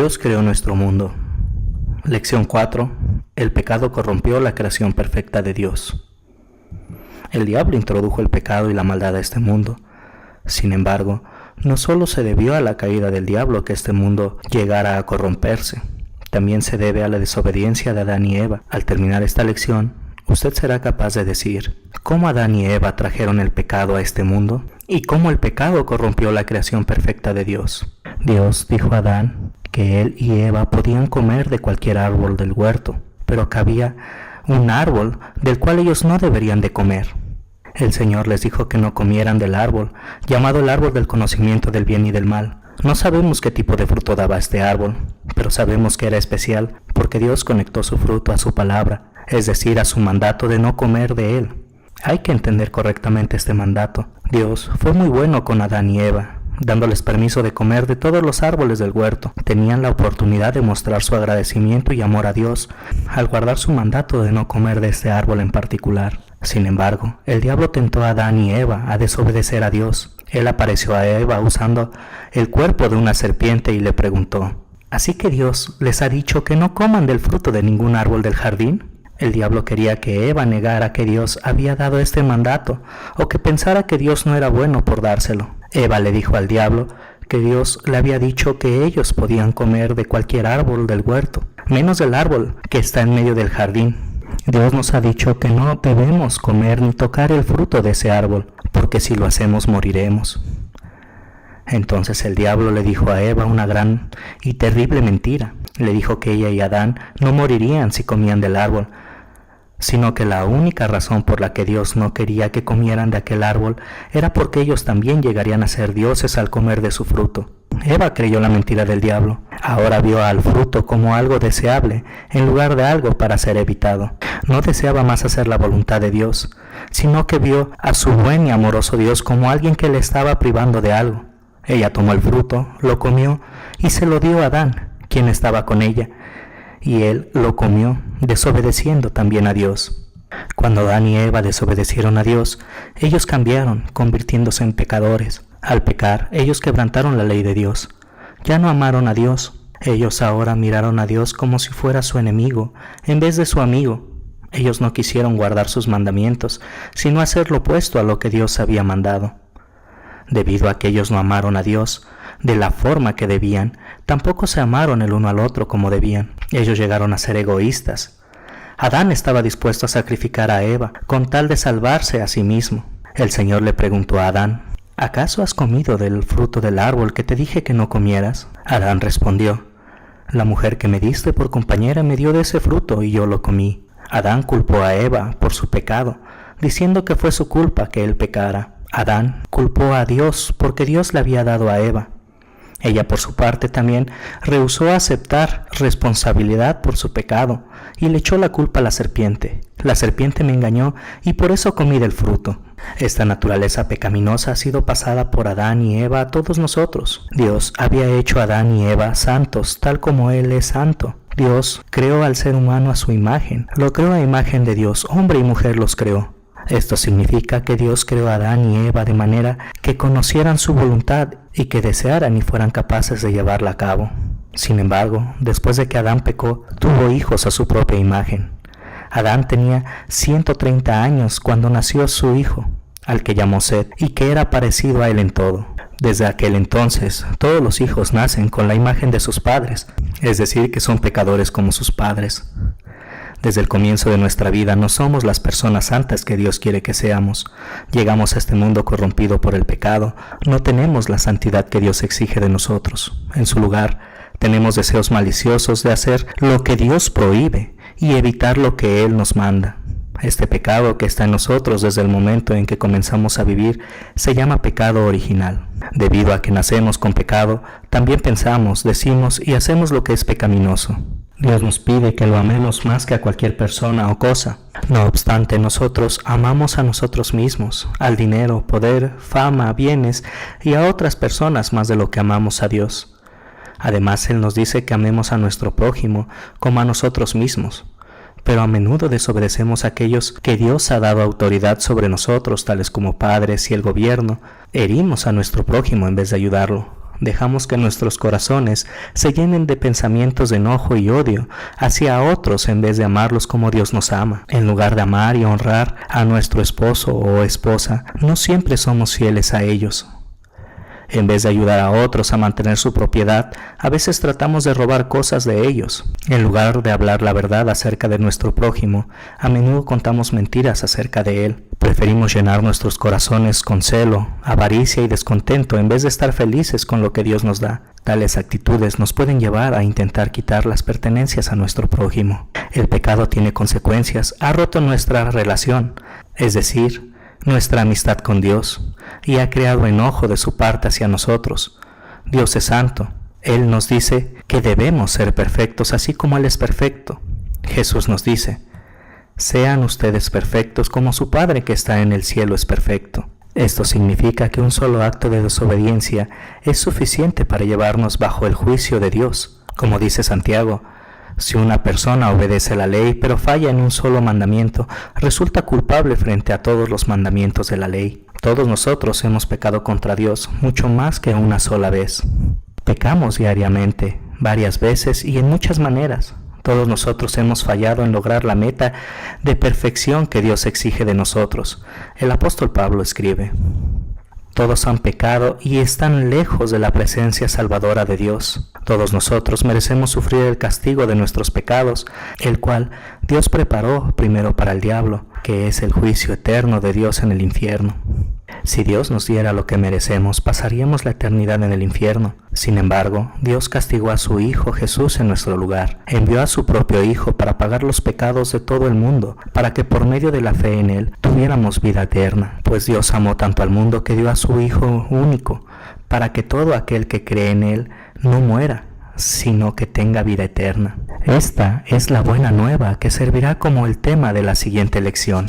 Dios creó nuestro mundo. Lección 4. El pecado corrompió la creación perfecta de Dios. El diablo introdujo el pecado y la maldad a este mundo. Sin embargo, no solo se debió a la caída del diablo que este mundo llegara a corromperse, también se debe a la desobediencia de Adán y Eva. Al terminar esta lección, usted será capaz de decir cómo Adán y Eva trajeron el pecado a este mundo y cómo el pecado corrompió la creación perfecta de Dios. Dios dijo a Adán que él y Eva podían comer de cualquier árbol del huerto, pero que había un árbol del cual ellos no deberían de comer. El Señor les dijo que no comieran del árbol, llamado el árbol del conocimiento del bien y del mal. No sabemos qué tipo de fruto daba este árbol, pero sabemos que era especial porque Dios conectó su fruto a su palabra, es decir, a su mandato de no comer de él. Hay que entender correctamente este mandato. Dios fue muy bueno con Adán y Eva, dándoles permiso de comer de todos los árboles del huerto. Tenían la oportunidad de mostrar su agradecimiento y amor a Dios al guardar su mandato de no comer de este árbol en particular. Sin embargo, el diablo tentó a Adán y Eva a desobedecer a Dios. Él apareció a Eva usando el cuerpo de una serpiente y le preguntó: ¿así que Dios les ha dicho que no coman del fruto de ningún árbol del jardín? El diablo quería que Eva negara que Dios había dado este mandato o que pensara que Dios no era bueno por dárselo. Eva le dijo al diablo que Dios le había dicho que ellos podían comer de cualquier árbol del huerto, menos del árbol que está en medio del jardín. Dios nos ha dicho que no debemos comer ni tocar el fruto de ese árbol, porque si lo hacemos moriremos. Entonces el diablo le dijo a Eva una gran y terrible mentira. Le dijo que ella y Adán no morirían si comían del árbol, sino que la única razón por la que Dios no quería que comieran de aquel árbol era porque ellos también llegarían a ser dioses al comer de su fruto. Eva creyó la mentira del diablo. Ahora vio al fruto como algo deseable en lugar de algo para ser evitado. No deseaba más hacer la voluntad de Dios, sino que vio a su buen y amoroso Dios como alguien que le estaba privando de algo. Ella tomó el fruto, lo comió y se lo dio a Adán, quien estaba con ella, y él lo comió, desobedeciendo también a Dios. Cuando Adán y Eva desobedecieron a Dios, ellos cambiaron, convirtiéndose en pecadores. Al pecar, ellos quebrantaron la ley de Dios. Ya no amaron a Dios. Ellos ahora miraron a Dios como si fuera su enemigo, en vez de su amigo. Ellos no quisieron guardar sus mandamientos, sino hacer lo opuesto a lo que Dios había mandado. Debido a que ellos no amaron a Dios de la forma que debían, tampoco se amaron el uno al otro como debían. Ellos llegaron a ser egoístas. Adán estaba dispuesto a sacrificar a Eva con tal de salvarse a sí mismo. El Señor le preguntó a Adán: ¿acaso has comido del fruto del árbol que te dije que no comieras? Adán respondió: la mujer que me diste por compañera me dio de ese fruto y yo lo comí. Adán culpó a Eva por su pecado, diciendo que fue su culpa que él pecara. Adán culpó a Dios porque Dios le había dado a Eva. Ella por su parte también rehusó aceptar responsabilidad por su pecado y le echó la culpa a la serpiente. La serpiente me engañó y por eso comí del fruto. Esta naturaleza pecaminosa ha sido pasada por Adán y Eva a todos nosotros. Dios había hecho a Adán y Eva santos, tal como Él es santo. Dios creó al ser humano a su imagen. Lo creó a imagen de Dios, hombre y mujer los creó. Esto significa que Dios creó a Adán y Eva de manera que conocieran su voluntad y que desearan y fueran capaces de llevarla a cabo. Sin embargo, después de que Adán pecó, tuvo hijos a su propia imagen. Adán tenía 130 años cuando nació su hijo, al que llamó Set, y que era parecido a él en todo. Desde aquel entonces, todos los hijos nacen con la imagen de sus padres, es decir, que son pecadores como sus padres. Desde el comienzo de nuestra vida no somos las personas santas que Dios quiere que seamos. Llegamos a este mundo corrompido por el pecado. No tenemos la santidad que Dios exige de nosotros. En su lugar, tenemos deseos maliciosos de hacer lo que Dios prohíbe y evitar lo que Él nos manda. Este pecado que está en nosotros desde el momento en que comenzamos a vivir se llama pecado original. Debido a que nacemos con pecado, también pensamos, decimos y hacemos lo que es pecaminoso. Dios nos pide que lo amemos más que a cualquier persona o cosa. No obstante, nosotros amamos a nosotros mismos, al dinero, poder, fama, bienes y a otras personas más de lo que amamos a Dios. Además, Él nos dice que amemos a nuestro prójimo como a nosotros mismos. Pero a menudo desobedecemos a aquellos que Dios ha dado autoridad sobre nosotros, tales como padres y el gobierno. Herimos a nuestro prójimo en vez de ayudarlo. dejamos que nuestros corazones se llenen de pensamientos de enojo y odio hacia otros en vez de amarlos como Dios nos ama. En lugar de amar y honrar a nuestro esposo o esposa, no siempre somos fieles a ellos. En vez de ayudar a otros a mantener su propiedad, a veces tratamos de robar cosas de ellos. En lugar de hablar la verdad acerca de nuestro prójimo, a menudo contamos mentiras acerca de él. Preferimos llenar nuestros corazones con celo, avaricia y descontento en vez de estar felices con lo que Dios nos da. Tales actitudes nos pueden llevar a intentar quitar las pertenencias a nuestro prójimo. El pecado tiene consecuencias, ha roto nuestra relación, es decir, nuestra amistad con Dios, y ha creado enojo de su parte hacia nosotros. Dios es santo. Él nos dice que debemos ser perfectos así como Él es perfecto. Jesús nos dice: sean ustedes perfectos como su Padre que está en el cielo es perfecto. Esto significa que un solo acto de desobediencia es suficiente para llevarnos bajo el juicio de Dios. Como dice Santiago, si una persona obedece la ley pero falla en un solo mandamiento, resulta culpable frente a todos los mandamientos de la ley. Todos nosotros hemos pecado contra Dios mucho más que una sola vez. Pecamos diariamente, varias veces y en muchas maneras. Todos nosotros hemos fallado en lograr la meta de perfección que Dios exige de nosotros. El apóstol Pablo escribe: todos han pecado y están lejos de la presencia salvadora de Dios. Todos nosotros merecemos sufrir el castigo de nuestros pecados, el cual Dios preparó primero para el diablo, que es el juicio eterno de Dios en el infierno. Si Dios nos diera lo que merecemos, pasaríamos la eternidad en el infierno. Sin embargo, Dios castigó a su Hijo Jesús en nuestro lugar. Envió a su propio Hijo para pagar los pecados de todo el mundo, para que por medio de la fe en Él tuviéramos vida eterna. Pues Dios amó tanto al mundo que dio a su Hijo único, para que todo aquel que cree en Él no muera, sino que tenga vida eterna. Esta es la buena nueva que servirá como el tema de la siguiente lección.